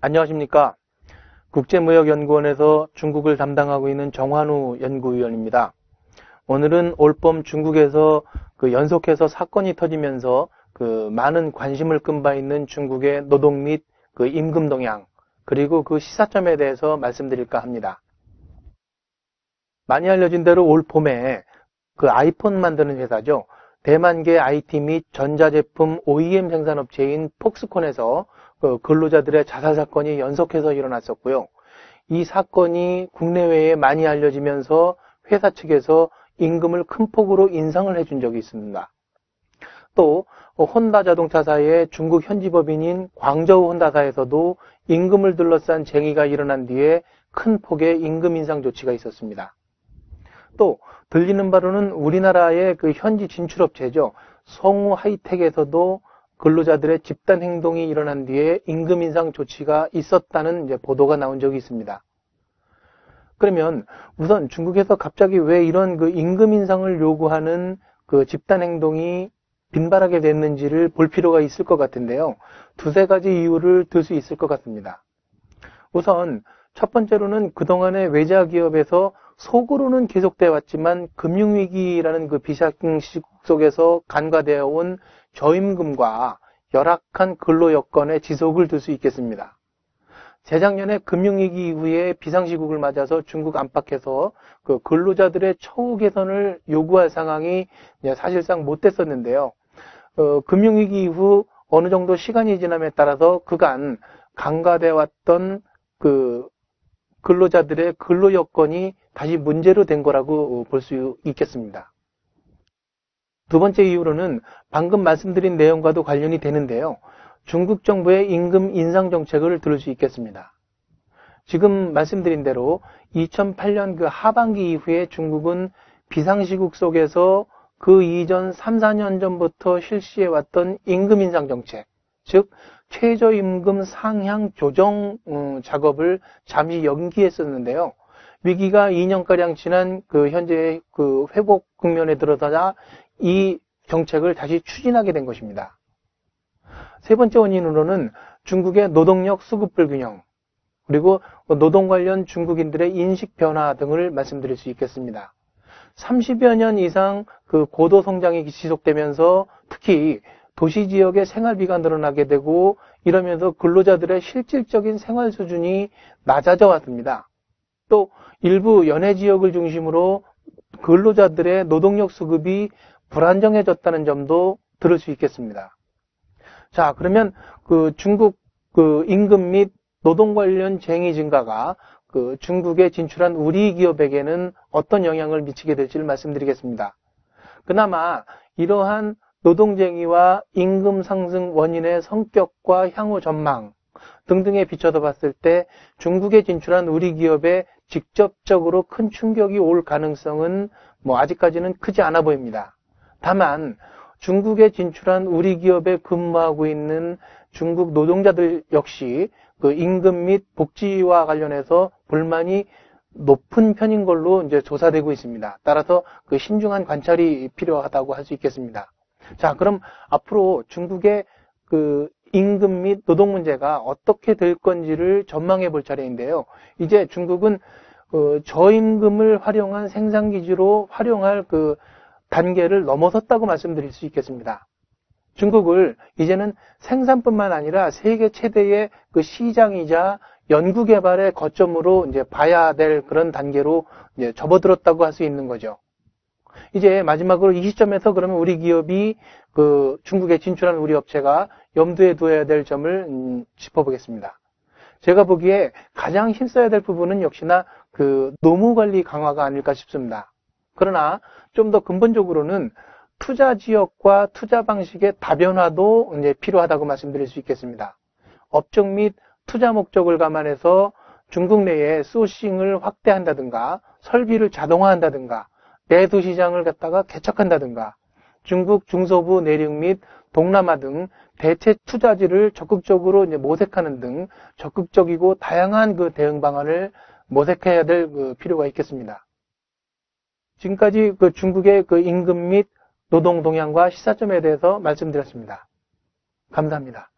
안녕하십니까. 국제무역연구원에서 중국을 담당하고 있는 정환우 연구위원입니다. 오늘은 올봄 중국에서 연속해서 사건이 터지면서 많은 관심을 끈 바 있는 중국의 노동 및 임금 동향, 그리고 그 시사점에 대해서 말씀드릴까 합니다. 많이 알려진 대로 올봄에 아이폰 만드는 회사죠. 대만계 IT 및 전자제품 OEM 생산업체인 폭스콘에서 근로자들의 자살 사건이 연속해서 일어났었고요. 이 사건이 국내외에 많이 알려지면서 회사 측에서 임금을 큰 폭으로 인상을 해준 적이 있습니다. 또 혼다 자동차사의 중국 현지법인인 광저우 혼다사에서도 임금을 둘러싼 쟁의가 일어난 뒤에 큰 폭의 임금 인상 조치가 있었습니다. 또 들리는 바로는 우리나라의 현지 진출업체죠. 성우 하이텍에서도 근로자들의 집단 행동이 일어난 뒤에 임금 인상 조치가 있었다는 보도가 나온 적이 있습니다. 그러면 우선 중국에서 갑자기 왜 이런 임금 인상을 요구하는 집단 행동이 빈발하게 됐는지를 볼 필요가 있을 것 같은데요. 두세 가지 이유를 들 수 있을 것 같습니다. 우선 첫 번째로는 그동안의 외자 기업에서 속으로는 계속되어 왔지만 금융위기라는 비상시국 속에서 간과되어 온 저임금과 열악한 근로 여건의 지속을 들 수 있겠습니다. 재작년에 금융위기 이후에 비상시국을 맞아서 중국 안팎에서 근로자들의 처우 개선을 요구할 상황이 사실상 못 됐었는데요. 금융위기 이후 어느 정도 시간이 지남에 따라서 그간 간과되어 왔던 근로자들의 근로 여건이 다시 문제로 된 거라고 볼 수 있겠습니다. 두 번째 이유로는 방금 말씀드린 내용과도 관련이 되는데요. 중국 정부의 임금 인상 정책을 들을 수 있겠습니다. 지금 말씀드린 대로 2008년 하반기 이후에 중국은 비상시국 속에서 그 이전 3, 4년 전부터 실시해왔던 임금 인상 정책, 즉 최저임금 상향 조정 작업을 잠시 연기했었는데요. 위기가 2년가량 지난 현재 회복 국면에 들어서자 이 정책을 다시 추진하게 된 것입니다. 세 번째 원인으로는 중국의 노동력 수급 불균형, 그리고 노동 관련 중국인들의 인식 변화 등을 말씀드릴 수 있겠습니다. 30여 년 이상 고도 성장이 지속되면서 특히 도시 지역의 생활비가 늘어나게 되고 이러면서 근로자들의 실질적인 생활 수준이 낮아져 왔습니다. 또 일부 연해 지역을 중심으로 근로자들의 노동력 수급이 불안정해졌다는 점도 들을 수 있겠습니다. 자, 그러면 중국 임금 및 노동 관련 쟁의 증가가 중국에 진출한 우리 기업에게는 어떤 영향을 미치게 될지를 말씀드리겠습니다. 그나마 이러한 노동쟁의와 임금 상승 원인의 성격과 향후 전망 등등에 비춰서 봤을 때 중국에 진출한 우리 기업에 직접적으로 큰 충격이 올 가능성은 아직까지는 크지 않아 보입니다. 다만 중국에 진출한 우리 기업에 근무하고 있는 중국 노동자들 역시 임금 및 복지와 관련해서 불만이 높은 편인 걸로 이제 조사되고 있습니다. 따라서 신중한 관찰이 필요하다고 할 수 있겠습니다. 자, 그럼 앞으로 중국의 임금 및 노동 문제가 어떻게 될 건지를 전망해 볼 차례인데요. 이제 중국은 저임금을 활용한 생산기지로 활용할 단계를 넘어섰다고 말씀드릴 수 있겠습니다. 중국을 이제는 생산뿐만 아니라 세계 최대의 시장이자 연구개발의 거점으로 이제 봐야 될 그런 단계로 이제 접어들었다고 할 수 있는 거죠. 이제 마지막으로 이 시점에서 그러면 우리 기업이 중국에 진출한 우리 업체가 염두에 두어야 될 점을 짚어보겠습니다. 제가 보기에 가장 힘써야 될 부분은 역시나 노무관리 강화가 아닐까 싶습니다. 그러나 좀 더 근본적으로는 투자 지역과 투자 방식의 다변화도 이제 필요하다고 말씀드릴 수 있겠습니다. 업종 및 투자 목적을 감안해서 중국 내에 소싱을 확대한다든가 설비를 자동화한다든가 내수 시장을 갖다가 개척한다든가 중국 중서부 내륙 및 동남아 등 대체 투자지를 적극적으로 이제 모색하는 등 적극적이고 다양한 대응 방안을 모색해야 될 필요가 있겠습니다. 지금까지 중국의 임금 및 노동 동향과 시사점에 대해서 말씀드렸습니다. 감사합니다.